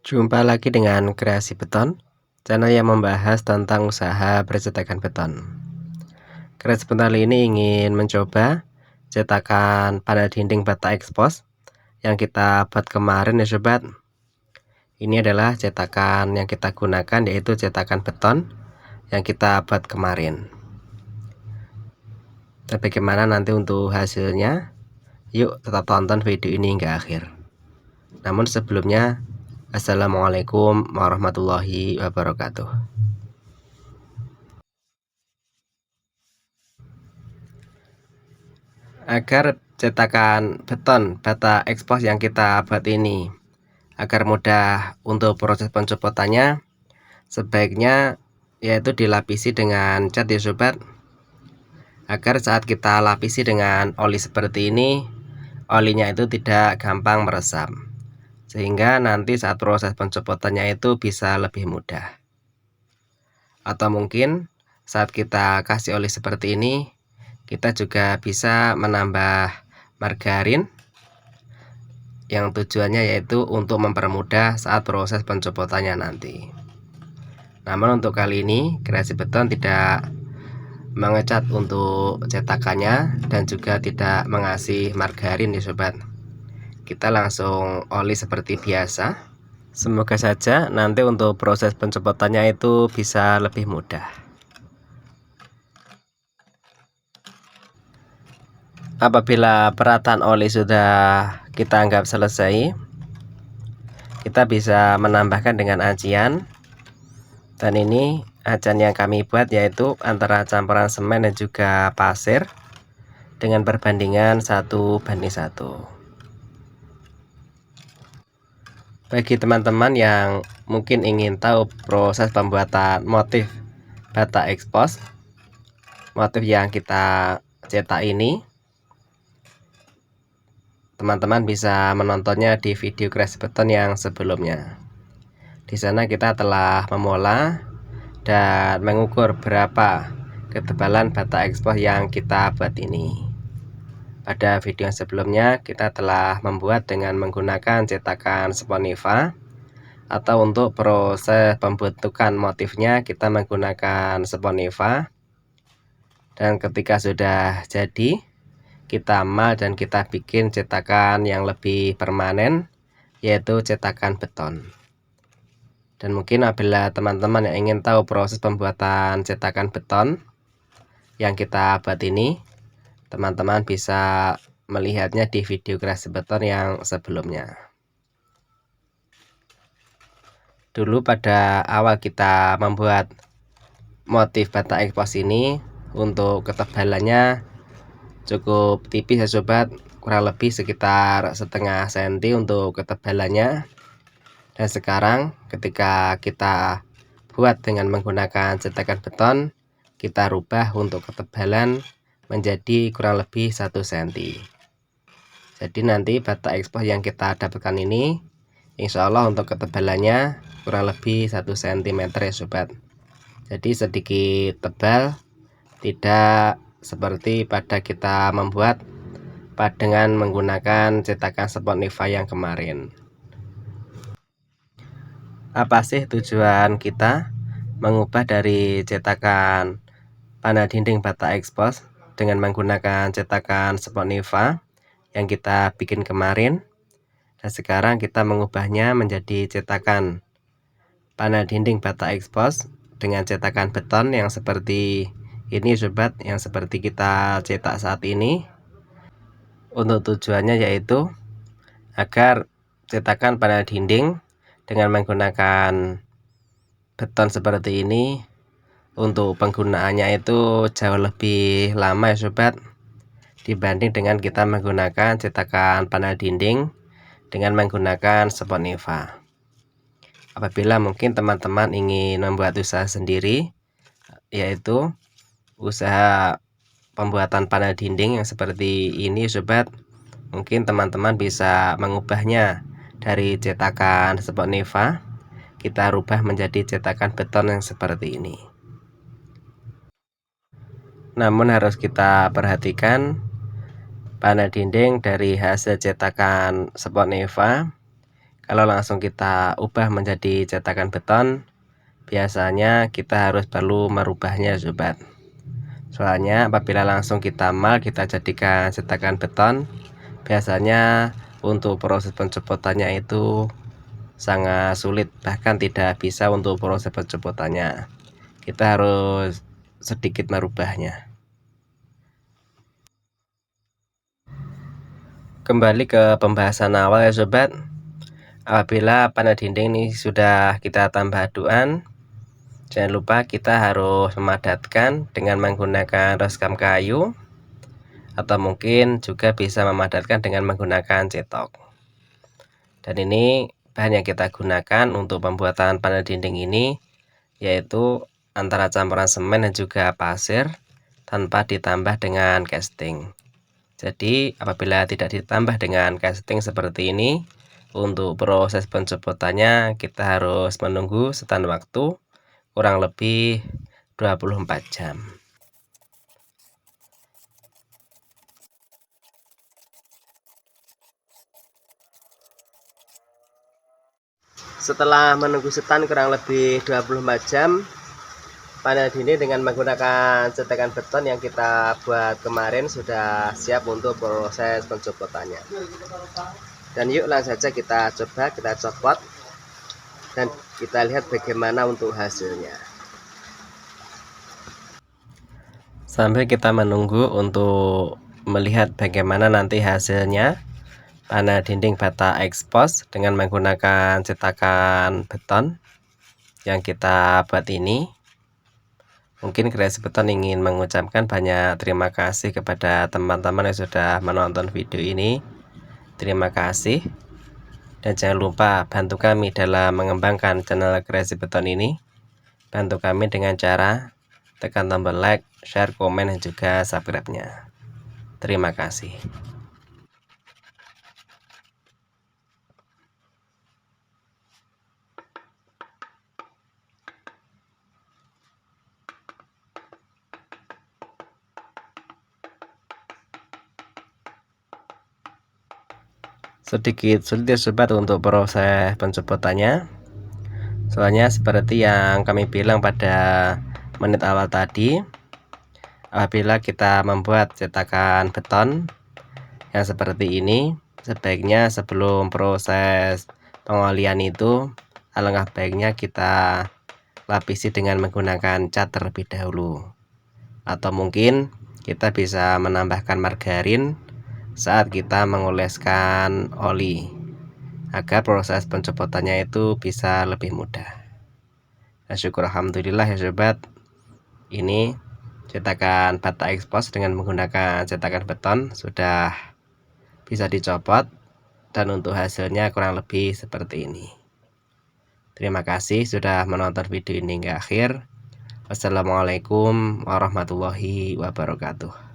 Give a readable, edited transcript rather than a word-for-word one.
Jumpa lagi dengan Kreasi Beton, channel yang membahas tentang usaha percetakan beton. Kreasi Beton kali ini ingin mencoba cetakan panel dinding bata ekspos yang kita buat kemarin ya sobat. Ini adalah cetakan yang kita gunakan, yaitu cetakan beton yang kita buat kemarin. Dan bagaimana nanti untuk hasilnya? Yuk tetap tonton video ini hingga akhir. Namun sebelumnya, Assalamualaikum warahmatullahi wabarakatuh. Agar cetakan beton bata ekspos yang kita buat ini agar mudah untuk proses pencopotannya, sebaiknya yaitu dilapisi dengan cat ya sobat, agar saat kita lapisi dengan oli seperti ini, olinya itu tidak gampang meresap, sehingga nanti saat proses pencopotannya itu bisa lebih mudah. Atau mungkin saat kita kasih oli seperti ini, kita juga bisa menambah margarin yang tujuannya yaitu untuk mempermudah saat proses pencopotannya nanti. Namun untuk kali ini Kreasi Beton tidak mengecat untuk cetakannya dan juga tidak mengasih margarin ya sobat. Kita langsung oli seperti biasa. Semoga saja nanti untuk proses pencopotannya itu bisa lebih mudah. Apabila perataan oli sudah kita anggap selesai, kita bisa menambahkan dengan acian. Dan ini acian yang kami buat yaitu antara campuran semen dan juga pasir dengan perbandingan 1:1. Bagi teman-teman yang mungkin ingin tahu proses pembuatan motif bata ekspos, motif yang kita cetak ini, teman-teman bisa menontonnya di video Kreasi Beton yang sebelumnya. Di sana kita telah memola dan mengukur berapa ketebalan bata ekspos yang kita buat ini. Pada video sebelumnya kita telah membuat dengan menggunakan cetakan Sponiva, atau untuk proses pembentukan motifnya kita menggunakan Sponiva. Dan ketika sudah jadi, kita mal dan kita bikin cetakan yang lebih permanen, yaitu cetakan beton. Dan mungkin apabila teman-teman yang ingin tahu proses pembuatan cetakan beton yang kita buat ini, teman-teman bisa melihatnya di video Kreasi Beton yang sebelumnya. Dulu pada awal kita membuat motif bata ekspos ini, untuk ketebalannya cukup tipis ya sobat, kurang lebih sekitar 1/2 cm untuk ketebalannya. Dan sekarang ketika kita buat dengan menggunakan cetakan beton, kita rubah untuk ketebalan menjadi kurang lebih 1 cm. Jadi nanti bata ekspos yang kita dapatkan ini insya Allah untuk ketebalannya kurang lebih 1 cm ya sobat. Jadi sedikit tebal, tidak seperti pada kita membuat dengan menggunakan cetakan Sponiva yang kemarin. Apa sih tujuan kita mengubah dari cetakan panel dinding bata ekspos dengan menggunakan cetakan Sponiva yang kita bikin kemarin, dan sekarang kita mengubahnya menjadi cetakan panel dinding bata ekspos dengan cetakan beton yang seperti ini sobat, yang seperti kita cetak saat ini. Untuk tujuannya yaitu agar cetakan panel dinding dengan menggunakan beton seperti ini, untuk penggunaannya itu jauh lebih lama ya sobat, dibanding dengan kita menggunakan cetakan panel dinding dengan menggunakan Sponiva. Apabila mungkin teman-teman ingin membuat usaha sendiri, yaitu usaha pembuatan panel dinding yang seperti ini sobat, mungkin teman-teman bisa mengubahnya dari cetakan Sponiva, kita rubah menjadi cetakan beton yang seperti ini. Namun harus kita perhatikan, panel dinding dari hasil cetakan Sponiva Kalau langsung kita ubah menjadi cetakan beton, biasanya kita harus perlu merubahnya sobat. Soalnya apabila langsung kita mal kita jadikan cetakan beton, biasanya untuk proses pencopotannya itu sangat sulit, bahkan tidak bisa untuk proses pencopotannya. Kita harus sedikit merubahnya. Kembali ke pembahasan awal ya sobat. Apabila panel dinding ini sudah kita tambah aduan, jangan lupa kita harus memadatkan dengan menggunakan reskam kayu, atau mungkin juga bisa memadatkan dengan menggunakan cetok. Dan ini bahan yang kita gunakan untuk pembuatan panel dinding ini yaitu antara campuran semen dan juga pasir tanpa ditambah dengan casting. Jadi apabila tidak ditambah dengan casting seperti ini, untuk proses pencopotannya kita harus menunggu setan waktu kurang lebih 24 jam. Setelah menunggu setan kurang lebih 24 jam, panel dinding dengan menggunakan cetakan beton yang kita buat kemarin sudah siap untuk proses pencopotannya. Dan yuk langsung saja kita coba, kita copot dan kita lihat bagaimana untuk hasilnya. Sambil kita menunggu untuk melihat bagaimana nanti hasilnya panel dinding bata expose dengan menggunakan cetakan beton yang kita buat ini, mungkin Kreasi Beton ingin mengucapkan banyak terima kasih kepada teman-teman yang sudah menonton video ini. Terima kasih, dan jangan lupa bantu kami dalam mengembangkan channel Kreasi Beton ini. Bantu kami dengan cara tekan tombol like, share, komen, dan juga subscribe-nya. Terima kasih. Sedikit sulit ya sobat untuk proses pencopotannya, soalnya seperti yang kami bilang pada menit awal tadi, apabila kita membuat cetakan beton yang seperti ini, sebaiknya sebelum proses pengolian itu alangkah baiknya kita lapisi dengan menggunakan cat terlebih dahulu, atau mungkin kita bisa menambahkan margarin saat kita mengoleskan oli agar proses pencopotannya itu bisa lebih mudah. Nah, syukur alhamdulillah ya sobat, ini cetakan bata expose dengan menggunakan cetakan beton sudah bisa dicopot, dan untuk hasilnya kurang lebih seperti ini. Terima kasih sudah menonton video ini hingga akhir. Wassalamualaikum warahmatullahi wabarakatuh.